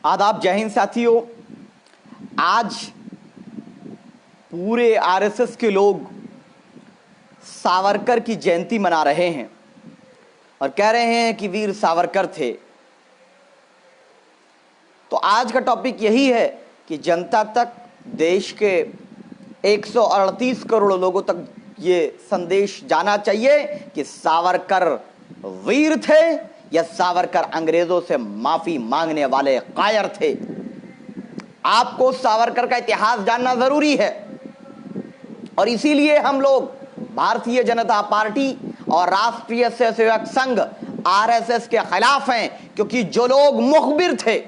आदाब, जय हिंद साथियों। आज पूरे आरएसएस के लोग सावरकर की जयंती मना रहे हैं और कह रहे हैं कि वीर सावरकर थे। तो आज का टॉपिक यही है कि जनता तक, देश के 138 करोड़ लोगों तक ये संदेश जाना चाहिए कि सावरकर वीर थे या सावरकर अंग्रेजों से माफी मांगने वाले कायर थे। आपको सावरकर का इतिहास जानना जरूरी है और इसीलिए हम लोग भारतीय जनता पार्टी और राष्ट्रीय स्वयंसेवक संघ आरएसएस के खिलाफ हैं, क्योंकि जो लोग मुखबिर थे,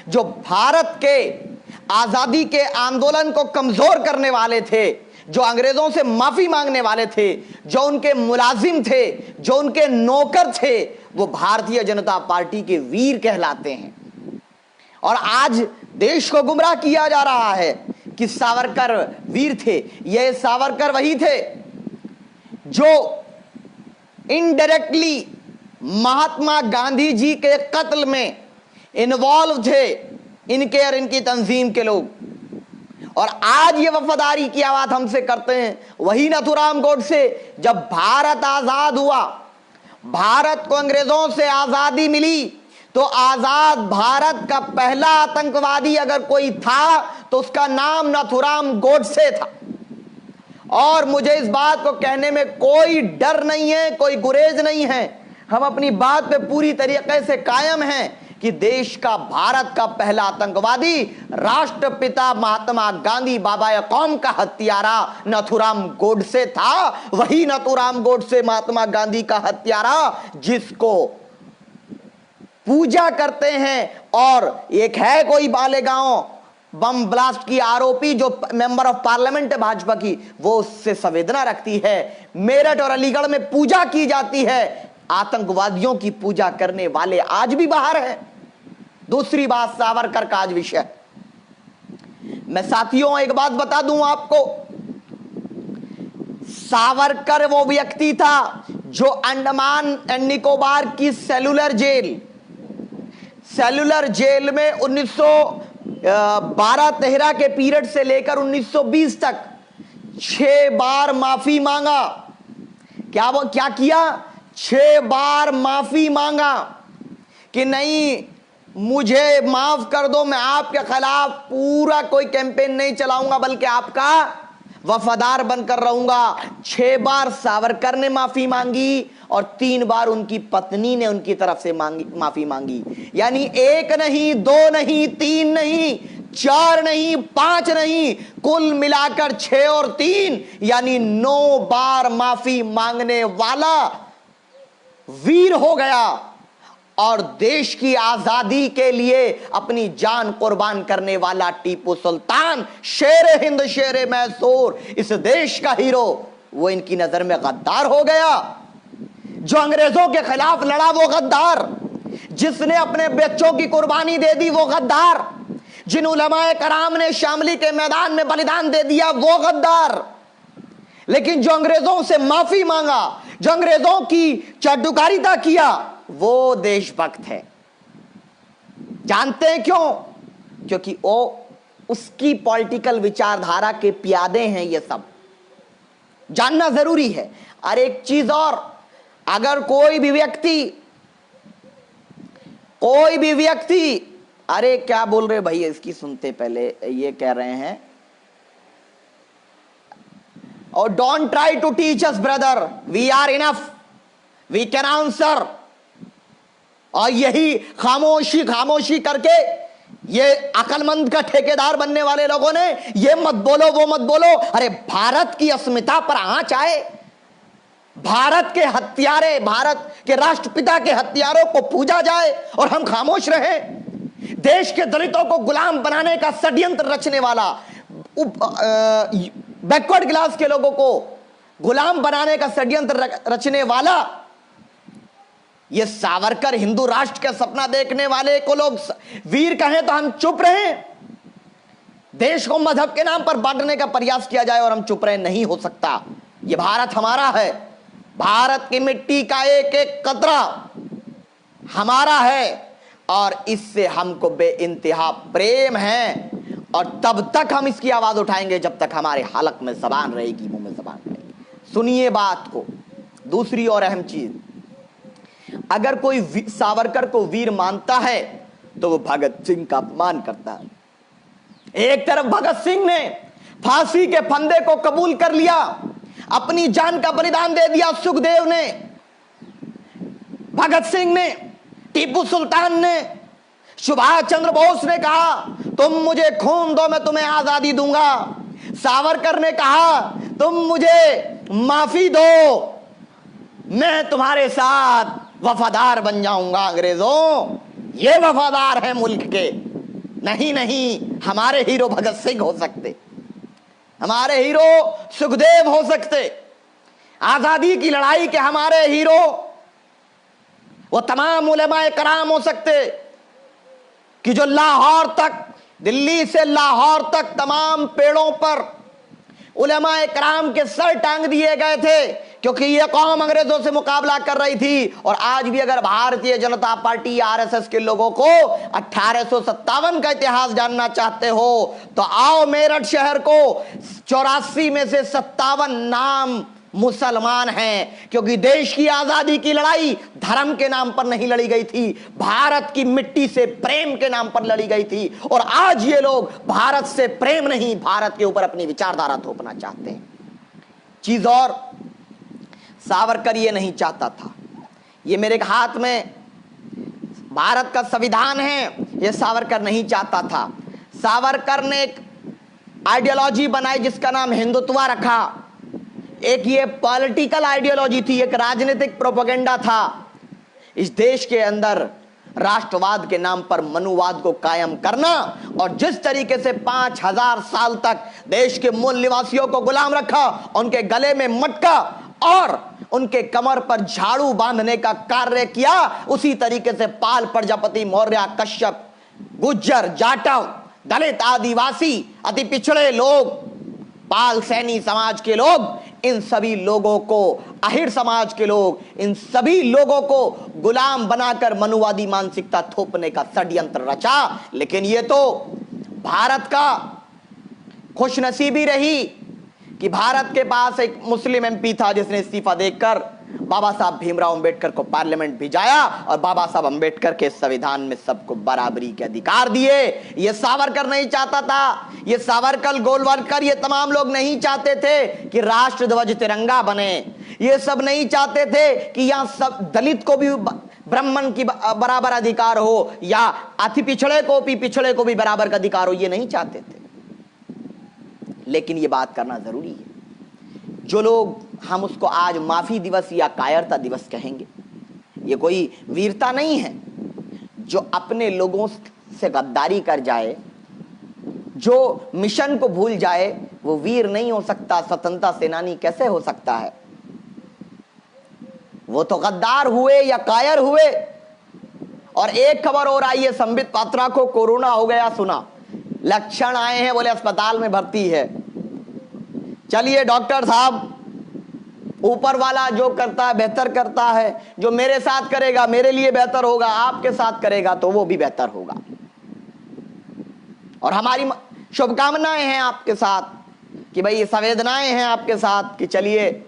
जो भारत के आजादी के आंदोलन को कमजोर करने वाले थे, जो अंग्रेजों से माफी मांगने वाले थे, जो उनके मुलाजिम थे, जो उनके नौकर थे, वो भारतीय जनता पार्टी के वीर कहलाते हैं। और आज देश को गुमराह किया जा रहा है कि सावरकर वीर थे। ये सावरकर वही थे जो इनडायरेक्टली महात्मा गांधी जी के कत्ल में इन्वॉल्व थे, इनके और इनकी तंजीम के लोग। और आज ये वफादारी की आवाज हमसे करते हैं वही नाथूराम गोडसे। जब भारत आजाद हुआ, भारत को अंग्रेजों से आजादी मिली, तो आजाद भारत का पहला आतंकवादी अगर कोई था तो उसका नाम नाथूराम गोडसे था। और मुझे इस बात को कहने में कोई डर नहीं है, कोई गुरेज नहीं है। हम अपनी बात पे पूरी तरीके से कायम हैं कि देश का, भारत का पहला आतंकवादी राष्ट्रपिता महात्मा गांधी, बाबा कौम का हत्यारा नाथूराम गोडसे था। वही नाथूराम गोडसे महात्मा गांधी का हत्यारा जिसको पूजा करते हैं। और एक है कोई बालेगांव बम ब्लास्ट की आरोपी जो मेंबर ऑफ पार्लियामेंट है भाजपा की, वो उससे संवेदना रखती है। मेरठ और अलीगढ़ में पूजा की जाती है। आतंकवादियों की पूजा करने वाले आज भी बाहर हैं। दूसरी बात, सावरकर का आज विषय, मैं साथियों एक बात बता दूं आपको, सावरकर वो व्यक्ति था जो अंडमान एंड निकोबार की सेलुलर जेल में 1912-13 के पीरियड से लेकर 1920 तक 6 बार माफी मांगा। क्या किया? 6 बार माफी मांगा कि नहीं, मुझे माफ कर दो, मैं आपके खिलाफ पूरा कोई कैंपेन नहीं चलाऊंगा, बल्कि आपका वफादार बनकर रहूंगा। 6 बार सावरकर ने माफी मांगी और 3 बार उनकी पत्नी ने उनकी तरफ से माफी मांगी। यानी 1 नहीं, 2 नहीं, 3 नहीं, 4 नहीं, 5 नहीं, कुल मिलाकर 6 और 3 यानी 9 बार माफी मांगने वाला वीर हो गया। और देश की आजादी के लिए अपनी जान कुर्बान करने वाला टीपू सुल्तान, शेरे हिंद शेरे मैसूर, इस देश का हीरो, वो इनकी नजर में गद्दार हो गया। जो अंग्रेजों के खिलाफ लड़ा वो गद्दार, जिसने अपने बच्चों की कुर्बानी दे दी वो गद्दार, जिन उलमाए कराम ने शामली के मैदान में बलिदान दे दिया वो गद्दार। लेकिन जो अंग्रेजों से माफी मांगा, जो अंग्रेजों की चाटुकारिता किया, वो देशभक्त है। जानते हैं क्यों? क्योंकि वो उसकी पॉलिटिकल विचारधारा के प्यादे हैं। ये सब जानना जरूरी है। और एक चीज और, अगर कोई भी व्यक्ति अरे क्या बोल रहे भैया, इसकी सुनते पहले। ये कह रहे हैं, और don't try to teach us brother, we are enough, we can answer. और यही खामोशी करके ये अकलमंद का ठेकेदार बनने वाले लोगों ने ये मत बोलो वो मत बोलो। अरे भारत की अस्मिता पर आंच आए, भारत के हत्यारे, भारत के राष्ट्रपिता के हत्यारों को पूजा जाए और हम खामोश रहें। देश के दलितों को गुलाम बनाने का षड्यंत्र रचने वाला, बैकवर्ड क्लास के लोगों को गुलाम बनाने का षड्यंत्र रचने वाला ये सावरकर, हिंदू राष्ट्र का सपना देखने वाले को लोग वीर कहें तो हम चुप रहें? देश को मजहब के नाम पर बांटने का प्रयास किया जाए और हम चुप रहे? नहीं हो सकता। ये भारत हमारा है, भारत की मिट्टी का एक एक कतरा हमारा है, और इससे हमको बेइंतहा प्रेम है, और तब तक हम इसकी आवाज उठाएंगे जब तक हमारे हलक में जबान रहेगी, मुंह में जबान रहेगी। सुनिए बात को। दूसरी और अहम चीज, अगर कोई सावरकर को वीर मानता है तो वो भगत सिंह का अपमान करता है। एक तरफ भगत सिंह ने फांसी के फंदे को कबूल कर लिया, अपनी जान का बलिदान दे दिया। सुखदेव ने, भगत सिंह ने, टीपू सुल्तान ने, सुभाष चंद्र बोस ने कहा तुम मुझे खून दो मैं तुम्हें आजादी दूंगा। सावरकर ने कहा तुम मुझे माफी दो मैं तुम्हारे साथ वफादार बन जाऊंगा। अंग्रेजों, ये वफादार है मुल्क के। नहीं नहीं, हमारे हीरो भगत सिंह हो सकते, हमारे हीरो सुखदेव हो सकते, आजादी की लड़ाई के हमारे हीरो वो तमाम उलेमाए कराम हो सकते कि जो लाहौर तक, दिल्ली से लाहौर तक तमाम पेड़ों पर उलेमाए कराम के सर टांग दिए गए थे, क्योंकि ये कौम अंग्रेजों से मुकाबला कर रही थी। और आज भी अगर भारतीय जनता पार्टी आरएसएस के लोगों को 1857 का इतिहास जानना चाहते हो तो आओ मेरठ शहर को। 84 में से 57 नाम मुसलमान हैं, क्योंकि देश की आजादी की लड़ाई धर्म के नाम पर नहीं लड़ी गई थी, भारत की मिट्टी से प्रेम के नाम पर लड़ी गई थी। और आज ये लोग भारत से प्रेम नहीं, भारत के ऊपर अपनी विचारधारा थोपना चाहते हैं। चीज और, सावरकर ये नहीं चाहता था। ये मेरे हाथ में भारत का संविधान है, ये सावरकर नहीं चाहता था। सावरकर ने एक आइडियोलॉजी बनाई जिसका नाम हिंदुत्व रखा। एक ये पॉलिटिकल आइडियोलॉजी थी, एक राजनीतिक प्रोपेगेंडा था। इस देश के अंदर राष्ट्रवाद के नाम पर मनुवाद को कायम करना, और जिस तरीके से 5000 साल तक देश के मूल निवासियों को गुलाम रखा, उनके गले में मटका और उनके कमर पर झाड़ू बांधने का कार्य किया, उसी तरीके से पाल, प्रजापति, मौर्य, कश्यप, गुज्जर, जाटव, दलित, आदिवासी, अति पिछड़े लोग, पाल सैनी समाज के लोग, इन सभी लोगों को, आहिर समाज के लोग, इन सभी लोगों को गुलाम बनाकर मनुवादी मानसिकता थोपने का षड्यंत्र रचा। लेकिन ये तो भारत का खुशनसीबी रही कि भारत के पास एक मुस्लिम एमपी था जिसने इस्तीफा देकर बाबा साहब भीमराव अंबेडकर को पार्लियामेंट भिजाया, और बाबा साहब अंबेडकर के संविधान में सबको बराबरी के अधिकार दिए। ये सावरकर नहीं चाहता था। ये सावरकर, गोलवलकर, ये तमाम लोग नहीं चाहते थे कि राष्ट्र ध्वज तिरंगा बने। ये सब नहीं चाहते थे कि यहां सब दलित को भी ब्राह्मण की बराबर अधिकार हो, या अति पिछड़े को भी बराबर का अधिकार हो। ये नहीं चाहते थे। लेकिन ये बात करना जरूरी है। जो लोग, हम उसको आज माफी दिवस या कायरता दिवस कहेंगे, ये कोई वीरता नहीं है। जो अपने लोगों से गद्दारी कर जाए, जो मिशन को भूल जाए, वो वीर नहीं हो सकता। स्वतंत्रता सेनानी कैसे हो सकता है? वो तो गद्दार हुए या कायर हुए। और एक खबर और आई है, संबित पात्रा को कोरोना हो गया, सुना, लक्षण आए हैं, बोले अस्पताल में भर्ती है। चलिए डॉक्टर साहब, ऊपर वाला जो करता है बेहतर करता है। जो मेरे साथ करेगा मेरे लिए बेहतर होगा, आपके साथ करेगा तो वो भी बेहतर होगा। और हमारी शुभकामनाएं हैं आपके साथ कि भाई, संवेदनाएं हैं आपके साथ कि चलिए,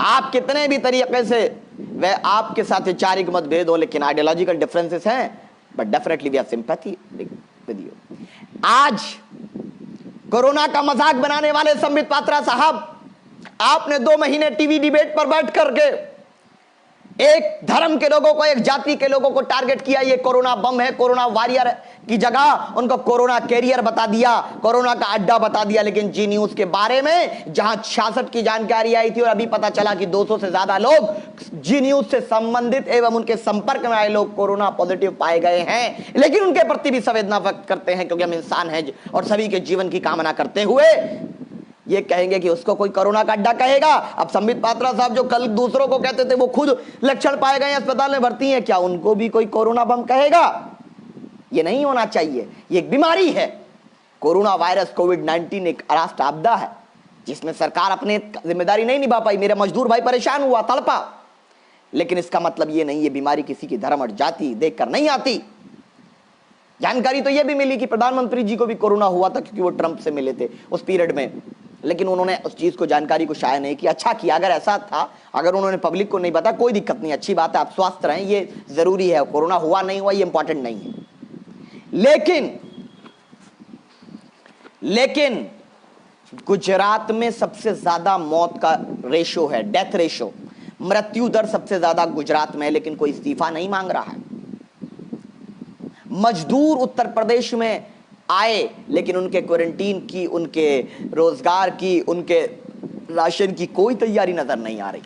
आप कितने भी तरीके से वह आपके साथ वैचारिक मतभेद हो, लेकिन आइडियोलॉजिकल डिफरेंसेस हैं, but definitely we have sympathy with you. आज कोरोना का मजाक बनाने वाले संबित पात्रा साहब, आपने 2 महीने टीवी डिबेट पर बैठ करके एक धर्म के लोगों को, एक जाति के लोगों को टारगेट किया। ये कोरोना बम है, कोरोना वॉरियर की जगह उनको कोरोना कैरियर बता दिया, कोरोना का अड्डा बता दिया। लेकिन जी न्यूज के बारे में जहां 66 की जानकारी आई थी और अभी पता चला कि 200 से ज्यादा लोग जी न्यूज से संबंधित एवं उनके संपर्क में आए लोग कोरोना पॉजिटिव पाए गए हैं, लेकिन उनके प्रति भी संवेदना व्यक्त करते हैं, क्योंकि हम इंसान हैं और सभी के जीवन की कामना करते हुए ये कहेंगे कि उसको कोई कोरोना का अड्डा कहेगा। अब संबित पात्रा साहब जो कल दूसरों को कहते थे वो खुद लक्षण पाए गए, अस्पताल में भर्ती हैं, क्या उनको भी कोई कोरोना बम कहेगा? ये नहीं होना चाहिए। ये एक बीमारी है। कोरोना वायरस, कोविड-19 एक राष्ट्र आपदा है जिसमें सरकार अपनी जिम्मेदारी नहीं निभा पाई। मेरा मजदूर भाई परेशान हुआ, तड़पा, लेकिन इसका मतलब ये नहीं, ये बीमारी किसी की धर्म और जाति देखकर नहीं आती। जानकारी तो यह भी मिली कि प्रधानमंत्री जी को भी कोरोना हुआ था क्योंकि वो ट्रंप से मिले थे उस पीरियड में, लेकिन उन्होंने उस चीज को, जानकारी को शाया नहीं किया। अच्छा किया, अगर ऐसा था, अगर उन्होंने पब्लिक को नहीं बताया, कोई दिक्कत नहीं, अच्छी बात है, आप स्वस्थ रहें, ये जरूरी है। कोरोना हुआ नहीं हुआ ये इंपॉर्टेंट नहीं है। लेकिन गुजरात में सबसे ज्यादा मौत का रेशो है, डेथ रेशो, मृत्यु दर सबसे ज्यादा गुजरात में है, लेकिन कोई इस्तीफा नहीं मांग रहा है। मजदूर उत्तर प्रदेश में आए, लेकिन उनके क्वारंटीन की, उनके रोजगार की, उनके राशन की कोई तैयारी नजर नहीं आ रही।